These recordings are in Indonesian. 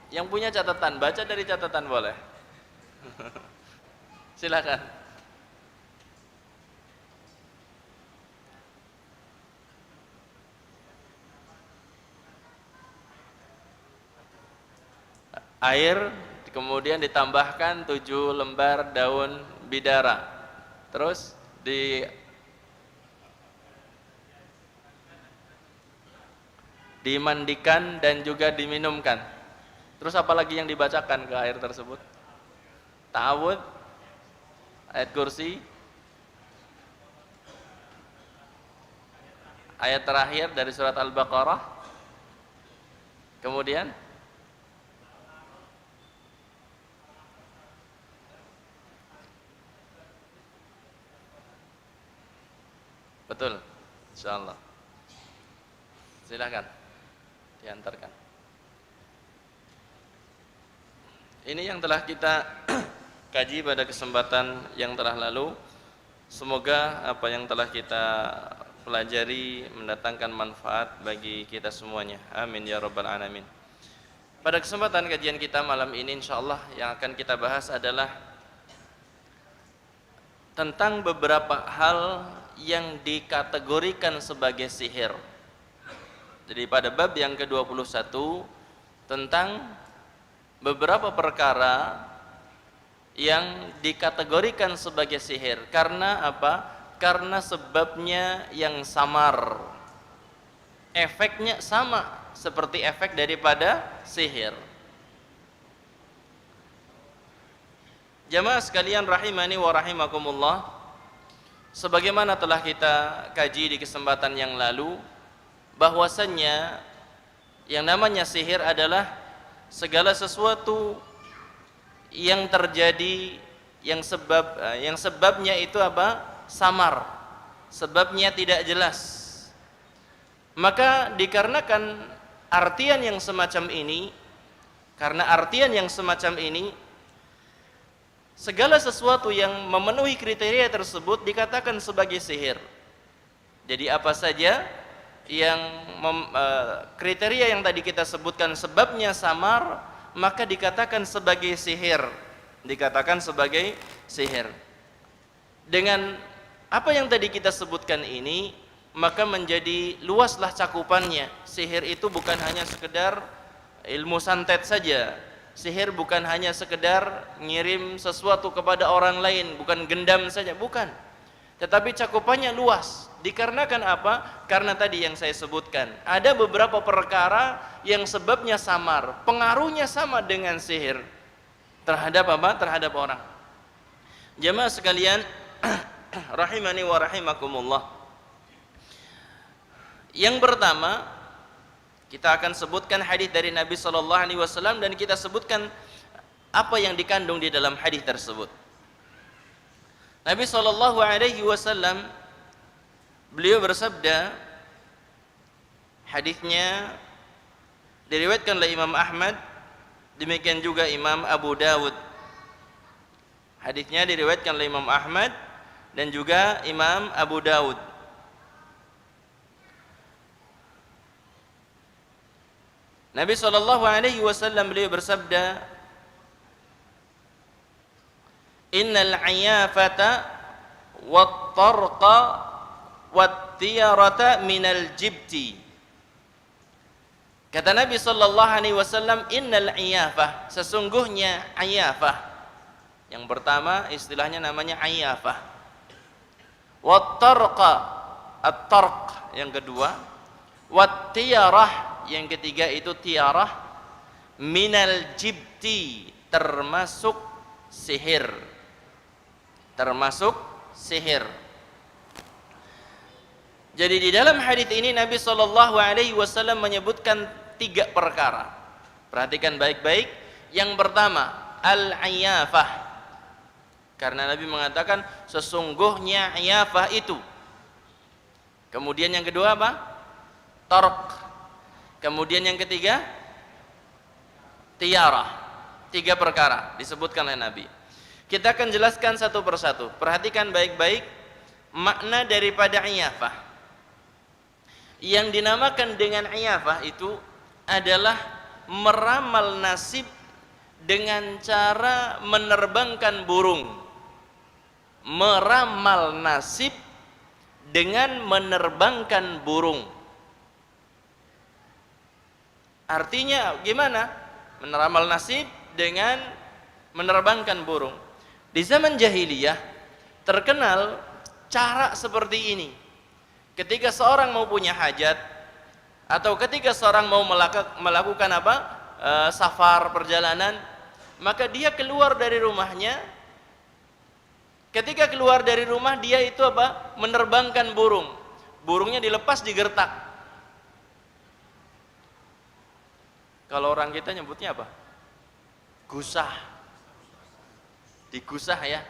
Yang punya catatan, baca dari catatan boleh. Silakan. Air, kemudian ditambahkan 7 lembar daun bidara. Terus dimandikan dan juga diminumkan. Terus apalagi yang dibacakan ke air tersebut? Ta'awud, ayat kursi, ayat terakhir dari surat Al-Baqarah. Kemudian betul, insyaallah. Silakan diantarkan. Ini yang telah kita kaji pada kesempatan yang telah lalu. Semoga apa yang telah kita pelajari mendatangkan manfaat bagi kita semuanya. Amin ya rabbal alamin. Pada kesempatan kajian kita malam ini insyaallah yang akan kita bahas adalah tentang beberapa hal yang dikategorikan sebagai sihir. Jadi pada bab yang ke-21 tentang beberapa perkara yang dikategorikan sebagai sihir. Karena apa? Karena sebabnya yang samar, efeknya sama seperti efek daripada sihir. Jamaah sekalian rahimani wa rahimakumullah, sebagaimana telah kita kaji di kesempatan yang lalu, bahwasannya yang namanya sihir adalah segala sesuatu yang terjadi yang sebabnya itu apa? Samar, sebabnya tidak jelas. Maka dikarenakan artian yang semacam ini, segala sesuatu yang memenuhi kriteria tersebut dikatakan sebagai sihir. Jadi apa saja yang kriteria yang tadi kita sebutkan sebabnya samar, maka dikatakan sebagai sihir. Dengan apa yang tadi kita sebutkan ini, maka menjadi luaslah cakupannya. Sihir itu bukan hanya sekedar ilmu santet saja. Sihir bukan hanya sekedar ngirim sesuatu kepada orang lain, bukan gendam saja, bukan. Tetapi cakupannya luas. Dikarenakan apa? Karena tadi yang saya sebutkan, ada beberapa perkara yang sebabnya samar, pengaruhnya sama dengan sihir terhadap apa? Terhadap orang. Jamaah sekalian rahimani wa rahimakumullah. Yang pertama, kita akan sebutkan hadis dari Nabi sallallahu alaihi wasallam dan kita sebutkan apa yang dikandung di dalam hadis tersebut. Nabi sallallahu alaihi wasallam beliau bersabda, hadisnya diriwayatkan oleh Imam Ahmad, demikian juga Imam Abu Dawud. Hadisnya diriwayatkan oleh Imam Ahmad dan juga Imam Abu Dawud. Nabi sallallahu alaihi wasallam beliau bersabda, "Innal 'iyafata wat-tarqa wat-tiyarata minal jibti." Kata Nabi sallallahu alaihi wasallam, "Innal 'iyafah", sesungguhnya 'iyafah. Yang pertama istilahnya namanya 'iyafah. Wat-tarqa, at-tarq yang kedua, wat-tiyarah yang ketiga itu tiarah, minal jibti, termasuk sihir. Jadi di dalam hadis ini Nabi sallallahu alaihi wasallam menyebutkan 3 perkara. Perhatikan baik-baik. Yang pertama, al-'iyafah. Karena Nabi mengatakan sesungguhnya 'iyafah itu. Kemudian yang kedua apa? Tarq. Kemudian yang ketiga, tiarah. 3 perkara disebutkan oleh Nabi. Kita akan jelaskan satu persatu. Perhatikan baik-baik makna daripada 'iyafah. Yang dinamakan dengan 'iyafah itu adalah meramal nasib dengan cara menerbangkan burung. Meramal nasib dengan menerbangkan burung. Artinya gimana? Meramal nasib dengan menerbangkan burung. Di zaman jahiliyah terkenal cara seperti ini. Ketika seorang mau punya hajat atau ketika seorang mau melakukan apa? Safar, perjalanan, maka dia keluar dari rumahnya. Ketika keluar dari rumah dia itu apa? Menerbangkan burung. Burungnya dilepas, digertak. Kalau orang kita nyebutnya apa? Gusah. Digusah ya.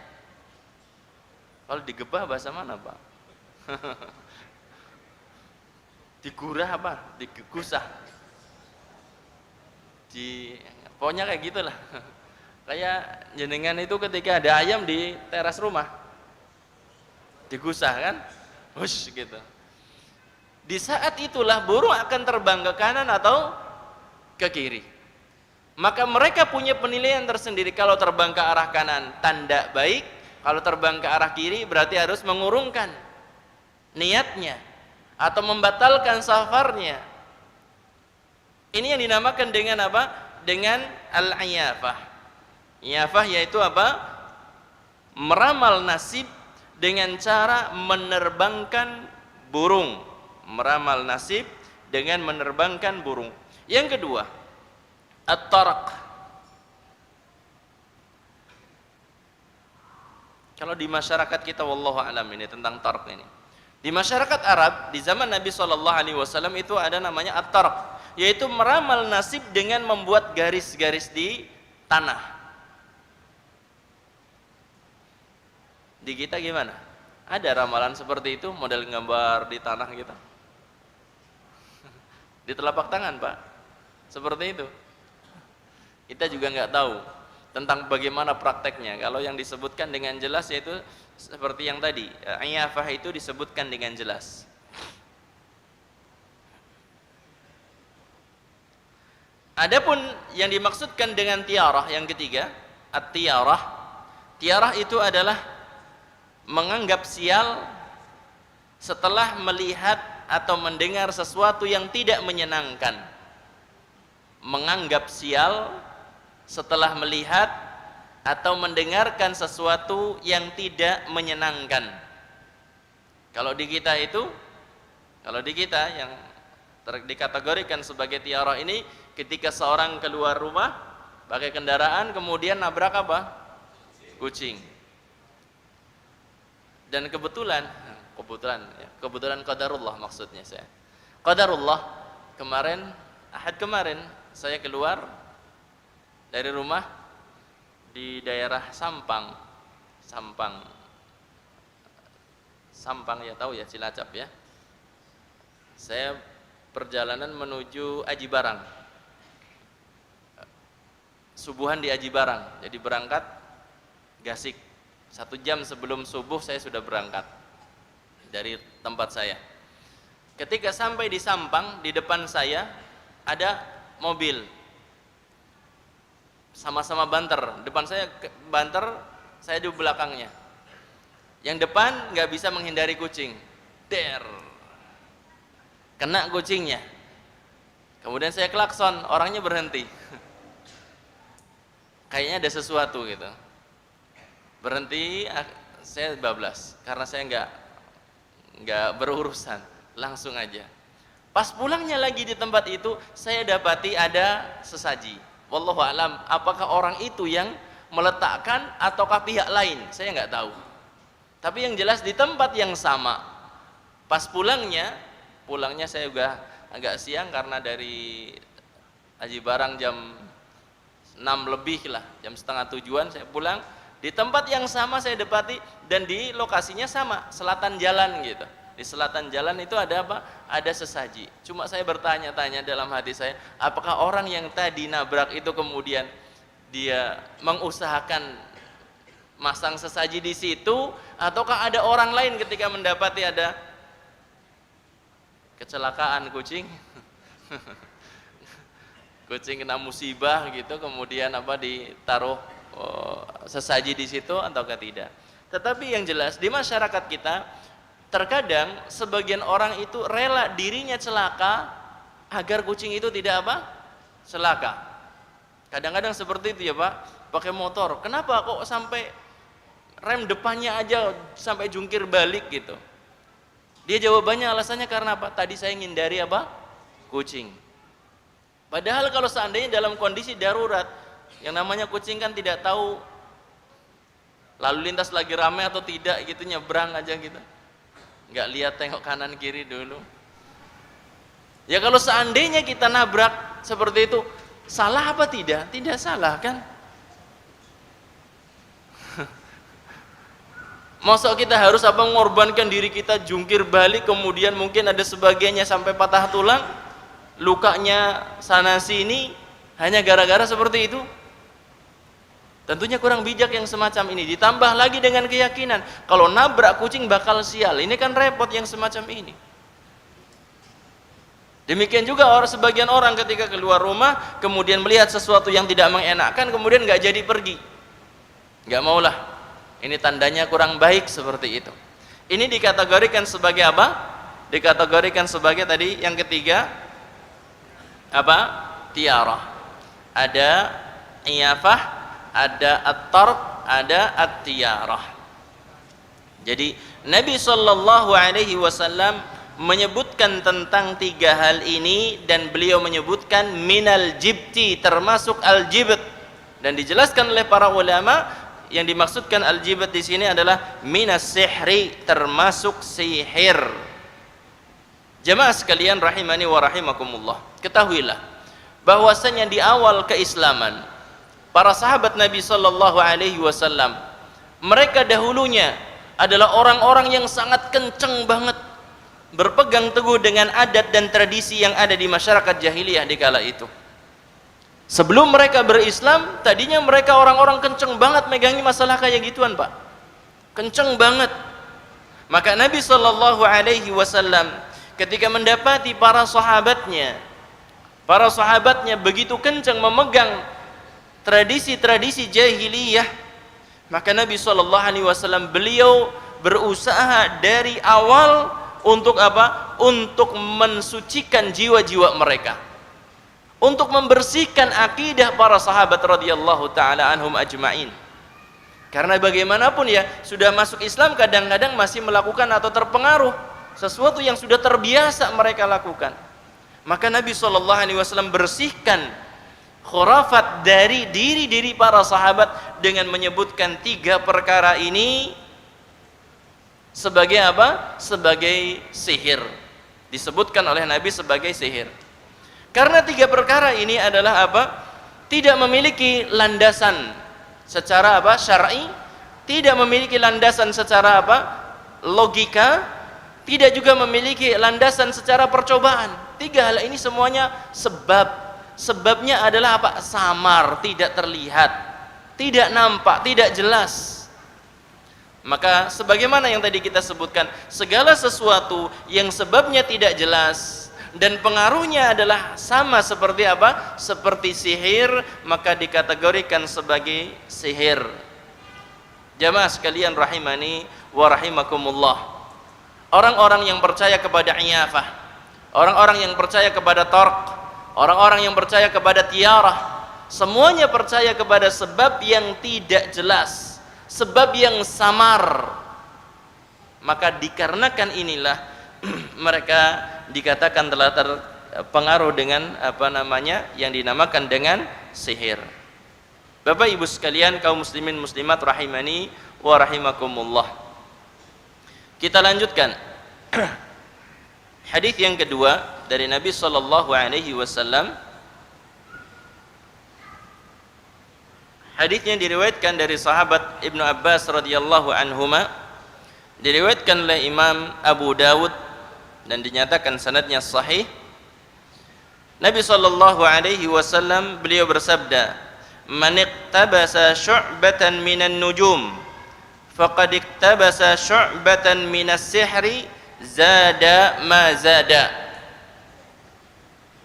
Kalau digebah bahasa mana, Pak? Digurah apa? Digusah. Pokoknya kayak gitulah. Kayak jenengan itu ketika ada ayam di teras rumah, digusah kan, hush gitu. Di saat itulah burung akan terbang ke kanan atau ke kiri. Maka mereka punya penilaian tersendiri. Kalau terbang ke arah kanan tanda baik, kalau terbang ke arah kiri berarti harus mengurungkan niatnya atau membatalkan safarnya. Ini yang dinamakan dengan apa? Dengan al-iyafah. Iyafah yaitu apa? Meramal nasib dengan cara menerbangkan burung. Meramal nasib dengan menerbangkan burung. Yang kedua, at-tarq. Kalau di masyarakat kita, wallahu a'lam, ini tentang tarq ini. Di masyarakat Arab di zaman Nabi SAW itu ada namanya at-tarq, yaitu meramal nasib dengan membuat garis-garis di tanah. Di kita gimana? Ada ramalan seperti itu, model gambar di tanah gitu? Di telapak tangan, Pak, seperti itu. Kita juga nggak tahu tentang bagaimana prakteknya. Kalau yang disebutkan dengan jelas yaitu seperti yang tadi, iyafah itu disebutkan dengan jelas. Adapun yang dimaksudkan dengan tiarah yang ketiga, at-tiarah. Tiarah itu adalah menganggap sial setelah melihat atau mendengar sesuatu yang tidak menyenangkan. Menganggap sial setelah melihat atau mendengarkan sesuatu yang tidak menyenangkan. Kalau di kita yang dikategorikan sebagai tiarah ini, ketika seorang keluar rumah pakai kendaraan kemudian nabrak apa? Kucing. Dan kebetulan qadarullah maksudnya saya. Qadarullah Ahad kemarin saya keluar dari rumah di daerah Sampang ya, tahu ya, Cilacap ya. Saya perjalanan menuju Aji Barang. Subuhan di Aji Barang. Jadi berangkat Gasik. 1 jam sebelum subuh saya sudah berangkat dari tempat saya. Ketika sampai di Sampang, di depan saya ada mobil sama-sama banter. Depan saya banter, saya di belakangnya. Yang depan nggak bisa menghindari kucing, kena kucingnya. Kemudian saya klakson, orangnya berhenti. Kayaknya ada sesuatu gitu. Berhenti, saya bablas karena saya nggak berurusan, langsung aja. Pas pulangnya lagi di tempat itu, saya dapati ada sesaji. Wallahu alam, apakah orang itu yang meletakkan ataukah pihak lain? Saya nggak tahu. Tapi yang jelas di tempat yang sama. Pas pulangnya saya juga agak siang karena dari Aji Barang jam 6 lebih lah, jam setengah 7-an saya pulang. Di tempat yang sama saya dapati dan di lokasinya sama, selatan jalan gitu. Di selatan jalan itu ada apa? Ada sesaji. Cuma saya bertanya-tanya dalam hati saya, apakah orang yang tadi nabrak itu kemudian dia mengusahakan masang sesaji di situ, ataukah ada orang lain ketika mendapati ada kecelakaan kucing? kucing kena musibah gitu, kemudian apa ditaruh sesaji di situ ataukah tidak. Tetapi yang jelas di masyarakat kita terkadang sebagian orang itu rela dirinya celaka agar kucing itu tidak apa? Celaka. Kadang-kadang seperti itu ya Pak, pakai motor. Kenapa kok sampai rem depannya aja sampai jungkir balik gitu? Dia jawabannya alasannya karena apa? Tadi saya ngindari apa? Kucing. Padahal kalau seandainya dalam kondisi darurat, yang namanya kucing kan tidak tahu lalu lintas lagi ramai atau tidak gitu, nyebrang aja gitu, nggak lihat tengok kanan kiri dulu. Ya kalau seandainya kita nabrak seperti itu, salah apa tidak? Tidak salah kan? Masa kita harus apa mengorbankan diri kita jungkir balik, kemudian mungkin ada sebagiannya sampai patah tulang, lukanya sana sini, hanya gara-gara seperti itu? Tentunya kurang bijak yang semacam ini. Ditambah lagi dengan keyakinan kalau nabrak kucing bakal sial. Ini kan repot yang semacam ini. Demikian juga sebagian orang ketika keluar rumah kemudian melihat sesuatu yang tidak mengenakan, kemudian nggak jadi pergi. Nggak maulah. Ini tandanya kurang baik seperti itu. Ini dikategorikan sebagai apa? Dikategorikan sebagai tadi yang ketiga apa? Tiarah. Ada iyafah, ada at-tark, ada at-tiyarah. Jadi Nabi sallallahu alaihi wasallam menyebutkan tentang tiga hal ini, dan beliau menyebutkan minal jibti, termasuk al-jibt, dan dijelaskan oleh para ulama yang dimaksudkan al-jibt di sini adalah minas sihri, termasuk sihir. Jemaah sekalian rahimani wa rahimakumullah, ketahuilah bahwasanya di awal keislaman para sahabat Nabi sallallahu alaihi wasallam, mereka dahulunya adalah orang-orang yang sangat kenceng banget berpegang teguh dengan adat dan tradisi yang ada di masyarakat jahiliyah di kala itu. Sebelum mereka berislam, tadinya mereka orang-orang kenceng banget megangi masalah kayak gituan, Pak. Kenceng banget. Maka Nabi sallallahu alaihi wasallam ketika mendapati para sahabatnya begitu kenceng memegang tradisi-tradisi jahiliyah, maka Nabi sallallahu alaihi wasallam beliau berusaha dari awal untuk apa? Untuk mensucikan jiwa-jiwa mereka, untuk membersihkan akidah para sahabat radhiyallahu taala anhum ajmain. Karena bagaimanapun ya, sudah masuk Islam kadang-kadang masih melakukan atau terpengaruh sesuatu yang sudah terbiasa mereka lakukan. Maka Nabi sallallahu alaihi wasallam bersihkan khurafat dari diri-diri para sahabat dengan menyebutkan tiga perkara ini sebagai apa? Sebagai sihir. Disebutkan oleh Nabi sebagai sihir. Karena tiga perkara ini adalah apa? Tidak memiliki landasan secara apa? Syar'i, tidak memiliki landasan secara apa? Logika, tidak juga memiliki landasan secara percobaan. Tiga hal ini semuanya sebabnya adalah apa? Samar, tidak terlihat, tidak nampak, tidak jelas. Maka sebagaimana yang tadi kita sebutkan, segala sesuatu yang sebabnya tidak jelas dan pengaruhnya adalah sama seperti apa? Seperti sihir, maka dikategorikan sebagai sihir. Jamaah sekalian rahimani wa rahimakumullah. Orang-orang yang percaya kepada iyafah, orang-orang yang percaya kepada tarq, orang-orang yang percaya kepada tiarah, semuanya percaya kepada sebab yang tidak jelas, sebab yang samar. Maka dikarenakan inilah mereka dikatakan telah terpengaruh dengan apa namanya yang dinamakan dengan sihir. Bapak Ibu sekalian, kaum muslimin muslimat rahimani wa rahimakumullah. Kita lanjutkan. Hadis yang kedua dari Nabi sallallahu alaihi wasallam. Hadisnya diriwayatkan dari sahabat Ibnu Abbas radhiyallahu anhuma, diriwayatkan oleh Imam Abu Dawud dan dinyatakan sanadnya sahih. Nabi sallallahu alaihi wasallam beliau bersabda, "Man iqtabasa syu'batan minan nujum, faqad iqtabasa syu'batan minas sihri, zada ma zada."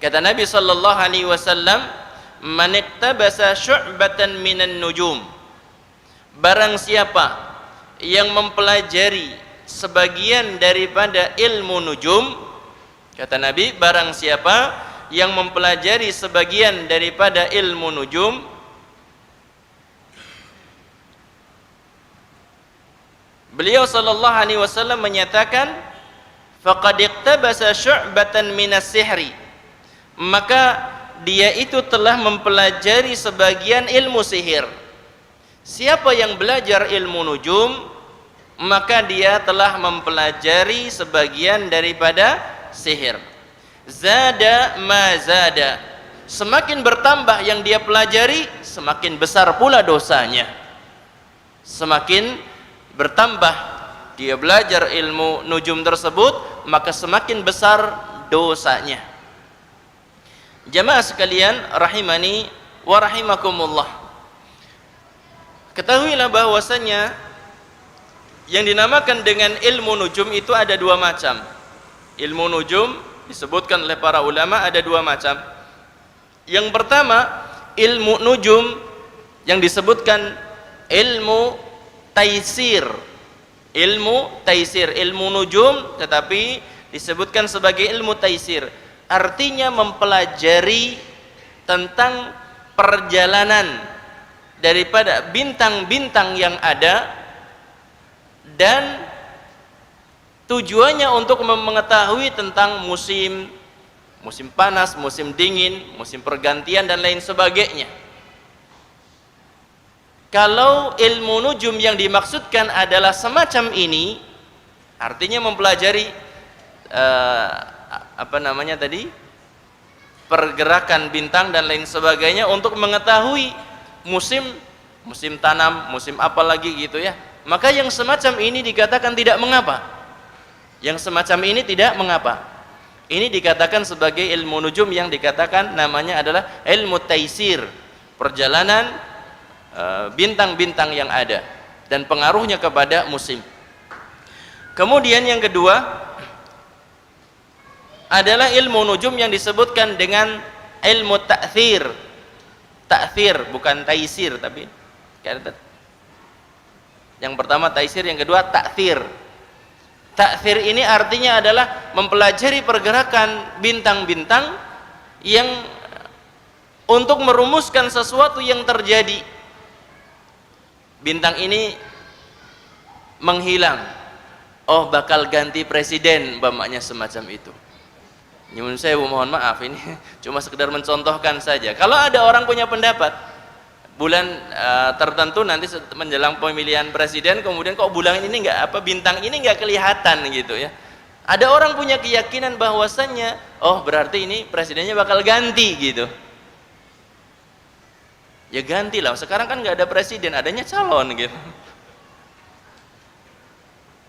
Kata Nabi sallallahu alaihi wasallam, "Man iktabasa syu'batan minan nujum." Barang siapa yang mempelajari sebagian daripada ilmu nujum, kata Nabi, barang siapa yang mempelajari sebagian daripada ilmu nujum, beliau sallallahu alaihi wasallam menyatakan, faqad iktabasa syu'batan minas sihri, maka dia itu telah mempelajari sebagian ilmu sihir. Siapa yang belajar ilmu nujum, maka dia telah mempelajari sebagian daripada sihir. Zada ma zada, semakin bertambah yang dia pelajari, semakin besar pula dosanya. Semakin bertambah dia belajar ilmu nujum tersebut, maka semakin besar dosanya. Jamaah sekalian rahimani wa rahimakumullah, ketahuilah bahwasanya yang dinamakan dengan ilmu nujum itu ada dua macam. Ilmu nujum disebutkan oleh para ulama ada dua macam. Yang pertama, ilmu nujum yang disebutkan ilmu taisir. Ilmu taisir, ilmu nujum tetapi disebutkan sebagai ilmu taisir. Artinya mempelajari tentang perjalanan daripada bintang-bintang yang ada, dan tujuannya untuk mengetahui tentang musim panas, musim dingin, musim pergantian dan lain sebagainya. Kalau ilmu nujum yang dimaksudkan adalah semacam ini, artinya mempelajari pergerakan bintang dan lain sebagainya untuk mengetahui musim tanam, musim apa lagi gitu ya, maka yang semacam ini dikatakan tidak mengapa. Yang semacam ini tidak mengapa. Ini dikatakan sebagai ilmu nujum yang dikatakan namanya adalah ilmu taisir, perjalanan bintang-bintang yang ada dan pengaruhnya kepada musim. Kemudian yang kedua adalah ilmu nujum yang disebutkan dengan ilmu ta'thir. Ta'thir bukan taisir, tapi yang pertama taisir, yang kedua ta'thir. Ta'thir ini artinya adalah mempelajari pergerakan bintang-bintang yang untuk merumuskan sesuatu yang terjadi. Bintang ini menghilang, oh bakal ganti presiden, umpamanya semacam itu. Nyuwun sewu, mohon maaf, ini cuma sekedar mencontohkan saja. Kalau ada orang punya pendapat bulan tertentu nanti menjelang pemilihan presiden, kemudian kok bulan ini bintang ini nggak kelihatan gitu ya. Ada orang punya keyakinan bahwasannya, oh berarti ini presidennya bakal ganti gitu. Ya gantilah, sekarang kan nggak ada presiden, adanya calon gitu.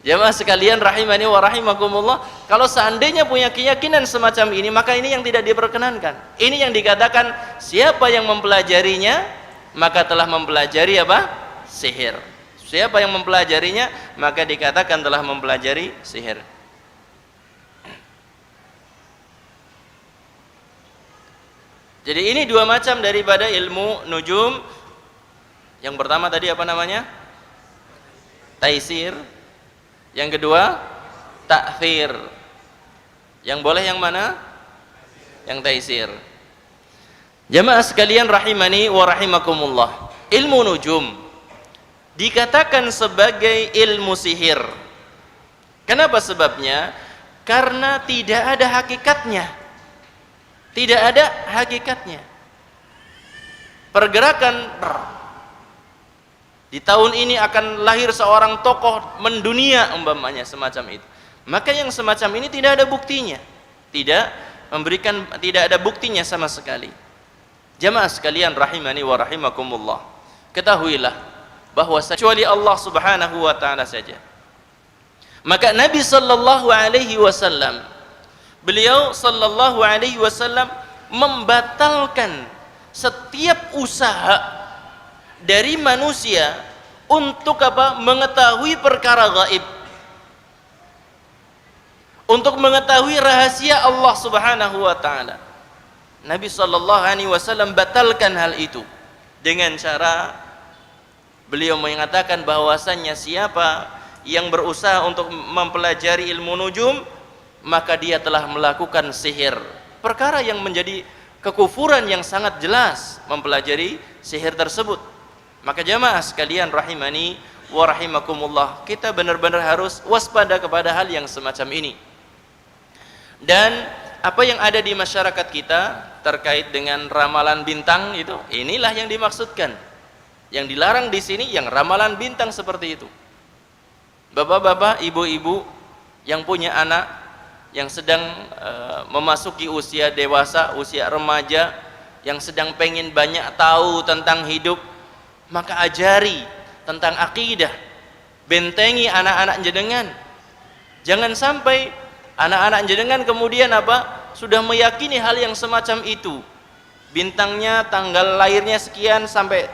Jamaah sekalian rahimani wa rahimakumullah, kalau seandainya punya keyakinan semacam ini, maka ini yang tidak diperkenankan. Ini yang dikatakan siapa yang mempelajarinya maka telah mempelajari apa? Sihir. Siapa yang mempelajarinya maka dikatakan telah mempelajari sihir. Jadi ini dua macam daripada ilmu nujum. Yang pertama tadi apa namanya? Taisir. Yang kedua ta'thir. Yang boleh yang mana? Yang taisir. Jamaah sekalian rahimani wa rahimakumullah, ilmu nujum dikatakan sebagai ilmu sihir. Kenapa sebabnya? Karena tidak ada hakikatnya. Tidak ada hakikatnya. Pergerakan di tahun ini akan lahir seorang tokoh mendunia umpamanya semacam itu. Maka yang semacam ini tidak ada buktinya. Tidak ada buktinya sama sekali. Jamaah sekalian rahimani wa rahimakumullah, ketahuilah bahwa kecuali Allah Subhanahu wa taala saja. Maka Nabi sallallahu alaihi wasallam, beliau sallallahu alaihi wasallam membatalkan setiap usaha dari manusia untuk apa? Mengetahui perkara gaib, untuk mengetahui rahasia Allah Subhanahu wa taala. Nabi SAW batalkan hal itu dengan cara beliau mengatakan bahwasannya siapa yang berusaha untuk mempelajari ilmu nujum maka dia telah melakukan sihir, perkara yang menjadi kekufuran yang sangat jelas mempelajari sihir tersebut. Maka jamaah sekalian rahimani wa rahimakumullah, kita benar-benar harus waspada kepada hal yang semacam ini. Dan apa yang ada di masyarakat kita terkait dengan ramalan bintang itu, inilah yang dimaksudkan. Yang dilarang di sini yang ramalan bintang seperti itu. Bapak-bapak, ibu-ibu yang punya anak yang sedang memasuki usia dewasa, usia remaja, yang sedang pengen banyak tahu tentang hidup, maka ajari tentang akidah, bentengi anak-anak jenengan. Jangan sampai anak-anak jenengan kemudian apa? Sudah meyakini hal yang semacam itu. Bintangnya tanggal lahirnya sekian sampai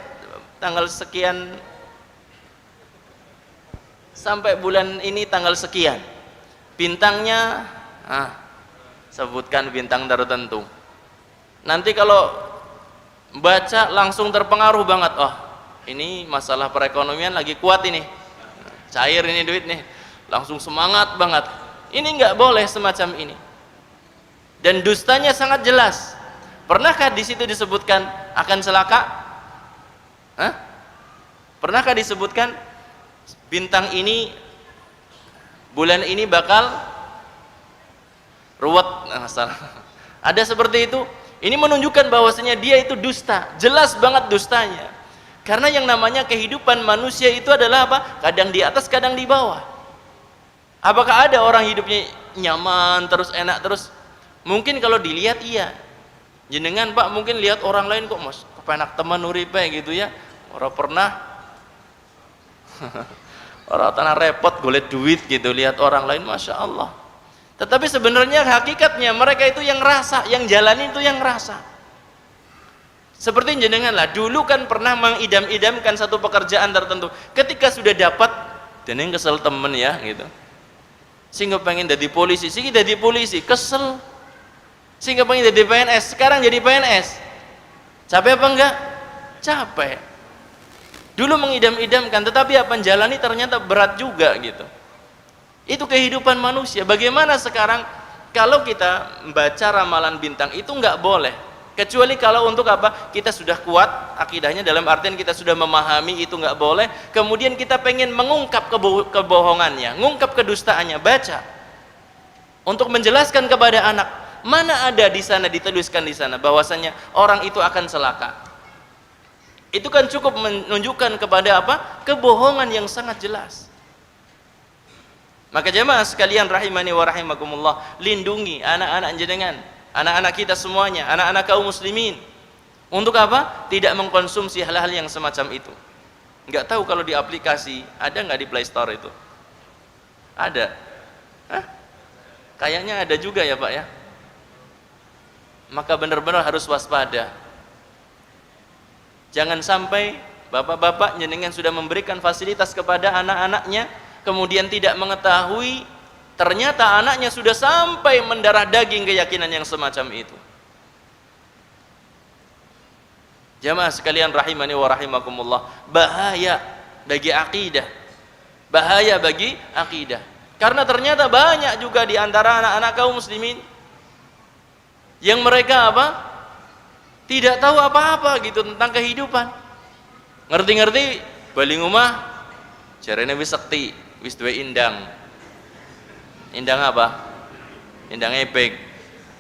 tanggal sekian, sampai bulan ini tanggal sekian. Bintangnya sebutkan bintang tertentu. Nanti kalau baca langsung terpengaruh banget. Oh, ini masalah perekonomian lagi kuat ini. Cair ini duit nih. Langsung semangat banget. Ini nggak boleh semacam ini. Dan dustanya sangat jelas. Pernahkah di situ disebutkan akan celaka? Pernahkah disebutkan bintang ini bulan ini bakal ruwet? Masalah. Ada seperti itu. Ini menunjukkan bahwasanya dia itu dusta. Jelas banget dustanya. Karena yang namanya kehidupan manusia itu adalah apa? Kadang di atas, kadang di bawah. Apakah ada orang hidupnya nyaman terus, enak terus? Mungkin kalau dilihat iya. Jenengan Pak mungkin lihat orang lain kok mas kepenak teman uripe gitu ya. Orang pernah orang tanah repot golek duit gitu, lihat orang lain masya Allah. Tetapi sebenarnya hakikatnya mereka itu yang rasa, yang jalani itu yang rasa. Seperti jenengan lah, dulu kan pernah mengidam-idamkan satu pekerjaan tertentu. Ketika sudah dapat, jenengan kesel temen ya gitu. Sehingga pengen jadi polisi, sehingga jadi polisi, kesel. Sehingga pengen jadi PNS, sekarang jadi PNS. Capek apa enggak? Capek. Dulu mengidam-idamkan, tetapi apa jalani ternyata berat juga gitu. Itu kehidupan manusia. Bagaimana sekarang kalau kita membaca ramalan bintang itu enggak boleh. Kecuali kalau untuk apa? Kita sudah kuat akidahnya, dalam artian kita sudah memahami itu enggak boleh. Kemudian kita pengen mengungkap kebohongannya, mengungkap kedustaannya, baca. Untuk menjelaskan kepada anak, mana ada di sana dituliskan di sana bahwasanya orang itu akan celaka. Itu kan cukup menunjukkan kepada apa? Kebohongan yang sangat jelas. Maka jemaah sekalian rahimani wa rahimakumullah, lindungi anak-anak jenengan, anak-anak kita semuanya, anak-anak kaum muslimin. Untuk apa? Tidak mengkonsumsi hal-hal yang semacam itu. Enggak tahu kalau di aplikasi ada nggak di Play Store itu? Ada. Kayaknya ada juga ya Pak ya. Maka benar-benar harus waspada. Jangan sampai bapak-bapak jenengan sudah memberikan fasilitas kepada anak-anaknya, kemudian tidak mengetahui ternyata anaknya sudah sampai mendarah daging keyakinan yang semacam itu. Jamaah sekalian rahimani wa rahimakumullah, bahaya bagi akidah. Bahaya bagi akidah. Karena ternyata banyak juga di antara anak-anak kaum muslimin yang mereka apa? Tidak tahu apa-apa gitu tentang kehidupan. Ngerti-ngerti bali ngomah jarene wis sekti, wis duwe indang. Indang apa? Indang ebek.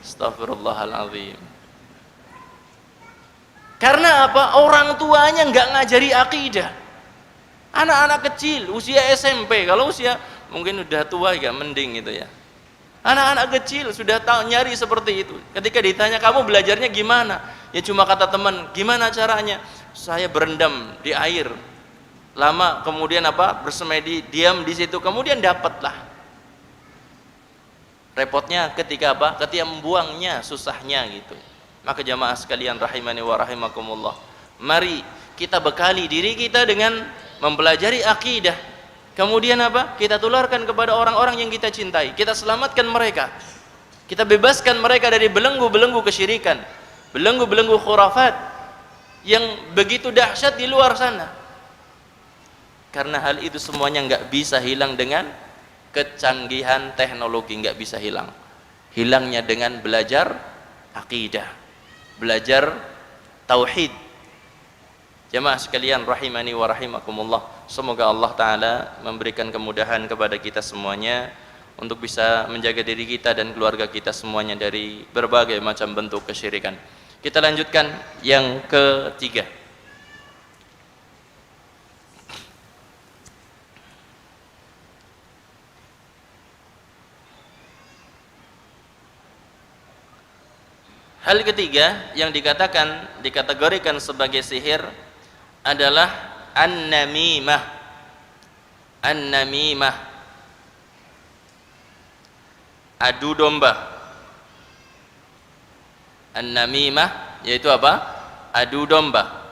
Astagfirullahaladzim. Karena apa? Orang tuanya nggak ngajari akidah. Anak-anak kecil, usia SMP, kalau usia mungkin udah tua ya mending gitu ya. Anak-anak kecil sudah tahu nyari seperti itu. Ketika ditanya kamu belajarnya gimana? Ya cuma kata teman, gimana caranya? Saya berendam di air. Lama kemudian apa? Bersemedi, diam di situ, kemudian dapatlah. Repotnya ketika apa? Ketika membuangnya, susahnya gitu. Maka jamaah sekalian rahimani wa rahimakumullah, mari kita bekali diri kita dengan mempelajari akidah. Kemudian apa? Kita tularkan kepada orang-orang yang kita cintai. Kita selamatkan mereka. Kita bebaskan mereka dari belenggu-belenggu kesyirikan. belenggu-belenggu khurafat yang begitu dahsyat di luar sana. Karena hal itu semuanya nggak bisa hilang dengan kecanggihan teknologi, nggak bisa hilang. Hilangnya dengan belajar akidah, belajar tauhid. Jamaah sekalian rahimani wa rahimakumullah, semoga Allah Ta'ala memberikan kemudahan kepada kita semuanya untuk bisa menjaga diri kita dan keluarga kita semuanya dari berbagai macam bentuk kesyirikan. Kita lanjutkan yang ketiga. Hal ketiga yang dikategorikan sebagai sihir adalah an-namimah. An-namimah, adu domba. An-namimah yaitu apa? Adu domba.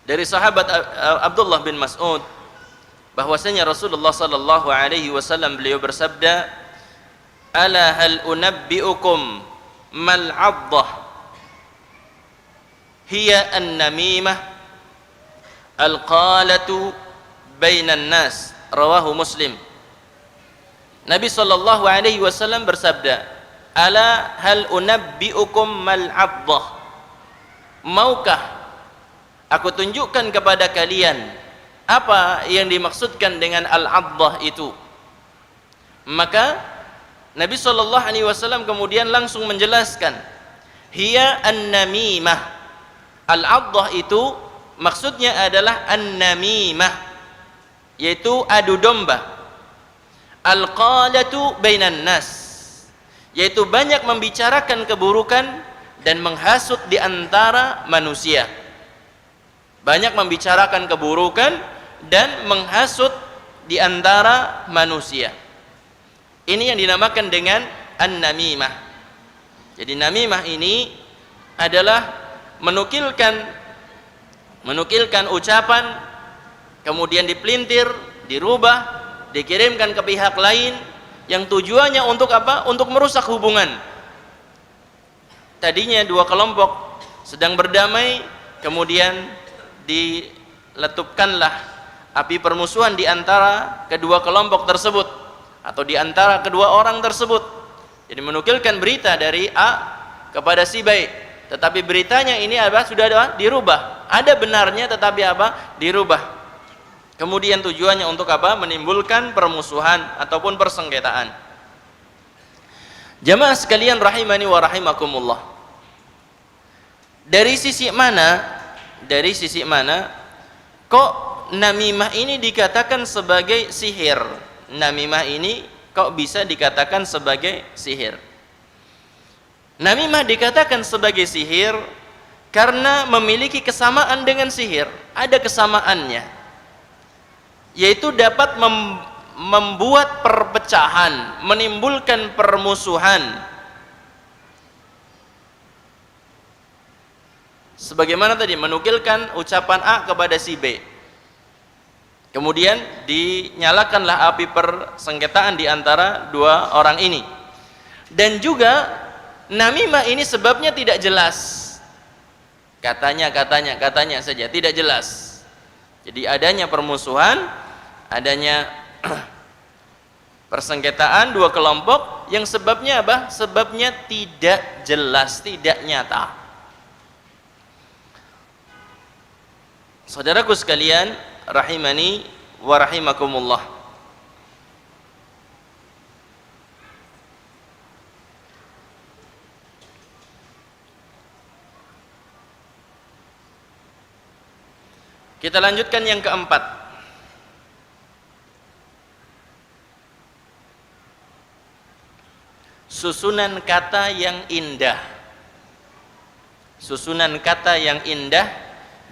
Dari sahabat Abdullah bin Mas'ud bahwasanya Rasulullah sallallahu alaihi wasallam beliau bersabda, "Ala hal unabbiukum mal 'addah hiya an-namimah al-qalatu bainan nas." Rawahu Muslim. Nabi sallallahu alaihi wasallam bersabda, "Ala hal unabbiukum mal 'addah." Maukah aku tunjukkan kepada kalian apa yang dimaksudkan dengan al-'addah itu? Maka Nabi sallallahu alaihi wasallam kemudian langsung menjelaskan, hiya an-namimah. Al-'addah itu maksudnya adalah an-namimah, yaitu adu domba. Al-qalatu bainan nas, yaitu banyak membicarakan keburukan dan menghasut di antara manusia. Banyak membicarakan keburukan dan menghasut di antara manusia. Ini yang dinamakan dengan an-namimah. Jadi namimah ini adalah menukilkan ucapan, kemudian dipelintir, dirubah, dikirimkan ke pihak lain yang tujuannya untuk apa? Untuk merusak hubungan. Tadinya dua kelompok sedang berdamai, kemudian diletupkanlah api permusuhan di antara kedua kelompok tersebut atau di antara kedua orang tersebut. Jadi menukilkan berita dari A kepada si B, tetapi beritanya ini sudah dirubah. Ada benarnya tetapi dirubah. Kemudian tujuannya untuk apa? Menimbulkan permusuhan ataupun persengketaan. Jamaah sekalian rahimani wa rahimakumullah. Dari sisi mana kok namimah ini dikatakan sebagai sihir? Namimah ini kok bisa dikatakan sebagai sihir? Namimah dikatakan sebagai sihir karena memiliki kesamaan dengan sihir. Ada kesamaannya, yaitu dapat membuat perpecahan, menimbulkan permusuhan. Sebagaimana tadi menukilkan ucapan A kepada si B, kemudian dinyalakanlah api persengketaan di antara dua orang ini. Dan juga namimah ini sebabnya tidak jelas, katanya saja, tidak jelas. Jadi adanya permusuhan, adanya persengketaan dua kelompok yang sebabnya apa? Sebabnya tidak jelas, tidak nyata. Saudaraku sekalian rahimani wa rahimakumullah, kita lanjutkan yang keempat. Susunan kata yang indah. Susunan kata yang indah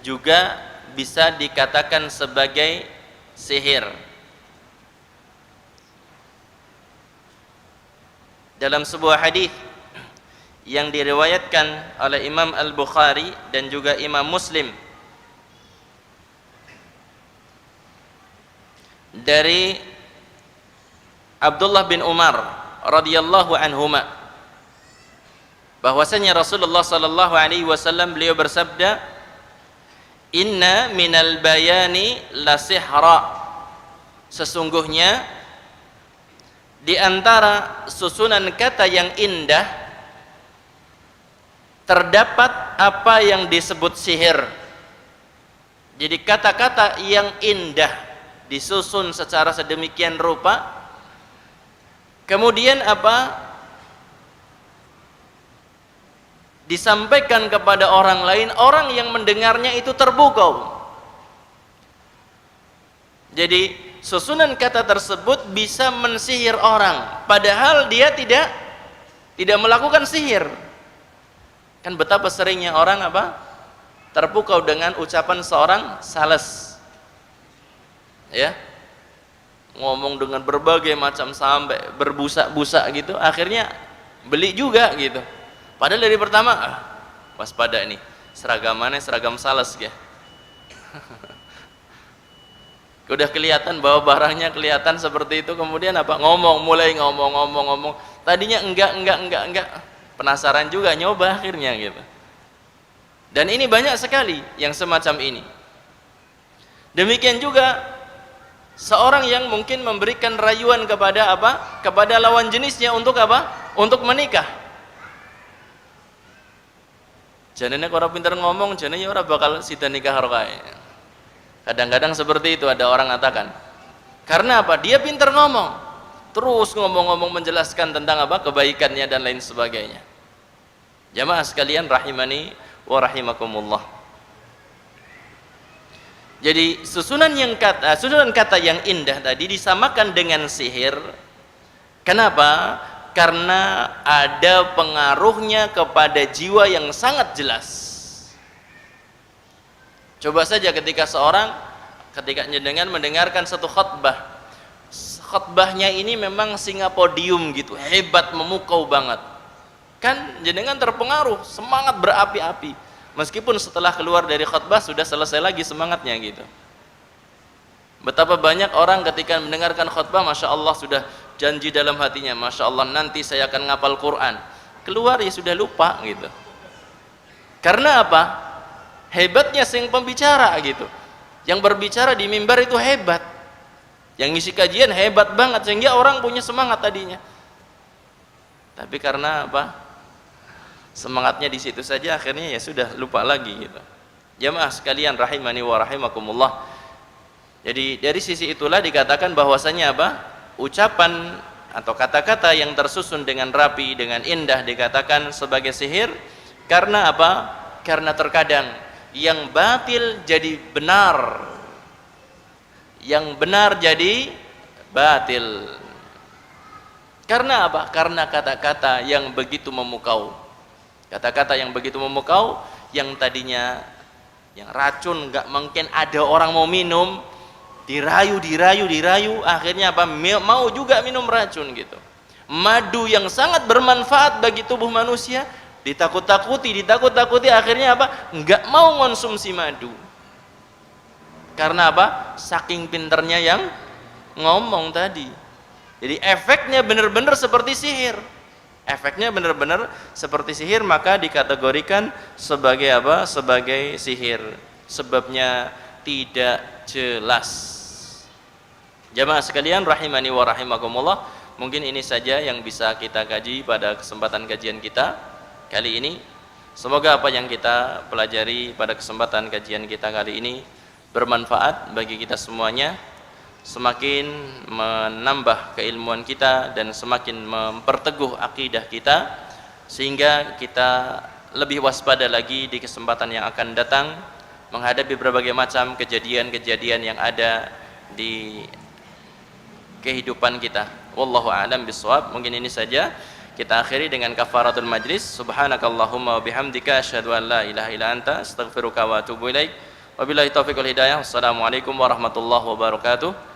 juga bisa dikatakan sebagai sihir. Dalam sebuah hadis yang diriwayatkan oleh Imam Al-Bukhari dan juga Imam Muslim dari Abdullah bin Umar radhiyallahu anhuma, bahwasanya Rasulullah sallallahu alaihi wasallam beliau bersabda, inna minal bayani la sihra, sesungguhnya di antara susunan kata yang indah terdapat apa yang disebut sihir. Jadi kata-kata yang indah disusun secara sedemikian rupa, kemudian apa, disampaikan kepada orang lain, orang yang mendengarnya itu terpukau. Jadi susunan kata tersebut bisa mensihir orang, padahal dia tidak melakukan sihir. Kan betapa seringnya orang apa, terpukau dengan ucapan seorang sales, ya, ngomong dengan berbagai macam sampai berbusa-busa gitu, akhirnya beli juga gitu. Padahal dari pertama, waspada nih, seragamannya seragam sales ya. Udah kelihatan bahwa barangnya kelihatan seperti itu, kemudian apa, mulai ngomong. Tadinya enggak, penasaran juga, nyoba akhirnya gitu. Dan ini banyak sekali yang semacam ini. Demikian juga seorang yang mungkin memberikan rayuan kepada apa? Kepada lawan jenisnya untuk apa? Untuk menikah. Jangannya orang pintar ngomong, jangannya orang bakal sida nikah rokai. Kadang-kadang seperti itu ada orang katakan. Karena apa? Dia pintar ngomong. Terus ngomong menjelaskan tentang apa? Kebaikannya dan lain sebagainya. Jamaah sekalian rahimani wa rahimakumullah. Jadi susunan kata yang indah tadi disamakan dengan sihir. Kenapa? Karena ada pengaruhnya kepada jiwa yang sangat jelas. Coba saja ketika jenengan mendengarkan satu khutbahnya ini memang singa podium gitu, hebat, memukau banget. Kan jenengan terpengaruh, semangat berapi-api, meskipun setelah keluar dari khutbah sudah selesai lagi semangatnya gitu. Betapa banyak orang ketika mendengarkan khutbah, Masya Allah, sudah janji dalam hatinya, Masya Allah nanti saya akan ngapal Quran, keluar ya sudah lupa gitu. Karena apa? Hebatnya sing pembicara gitu, yang berbicara di mimbar itu hebat, yang ngisi kajian hebat banget, sehingga orang punya semangat tadinya. Tapi karena apa? Semangatnya di situ saja, akhirnya ya sudah lupa lagi gitu. Jamaah sekalian rahimani wa rahimakumullah. Jadi dari sisi itulah dikatakan bahwasanya apa? Ucapan atau kata-kata yang tersusun dengan rapi, dengan indah dikatakan sebagai sihir. Karena apa? Karena terkadang yang batil jadi benar, yang benar jadi batil. Karena apa? Karena kata-kata yang begitu memukau. Kata-kata yang begitu memukau, yang tadinya yang racun, nggak mungkin ada orang mau minum, dirayu, akhirnya apa? Mau juga minum racun gitu. Madu yang sangat bermanfaat bagi tubuh manusia, ditakut-takuti, akhirnya apa? Nggak mau konsumsi madu. Karena apa? Saking pinternya yang ngomong tadi. Jadi efeknya benar-benar seperti sihir. Maka dikategorikan sebagai apa? Sebagai sihir. Sebabnya tidak jelas. Jamaah sekalian rahimani wa rahimakumullah, mungkin ini saja yang bisa kita kaji pada kesempatan kajian kita kali ini. Semoga apa yang kita pelajari pada kesempatan kajian kita kali ini bermanfaat bagi kita semuanya, semakin menambah keilmuan kita dan semakin memperteguh akidah kita, sehingga kita lebih waspada lagi di kesempatan yang akan datang menghadapi berbagai macam kejadian-kejadian yang ada di kehidupan kita. Wallahu a'lam bishawab. Mungkin ini saja kita akhiri dengan kafaratul majlis. Subhanakallahumma wa bihamdika asyhadu an la ilaha illa anta astaghfiruka wa atubu ilaik. Wabillahi taufiq wal hidayah. Assalamualaikum warahmatullahi wabarakatuh.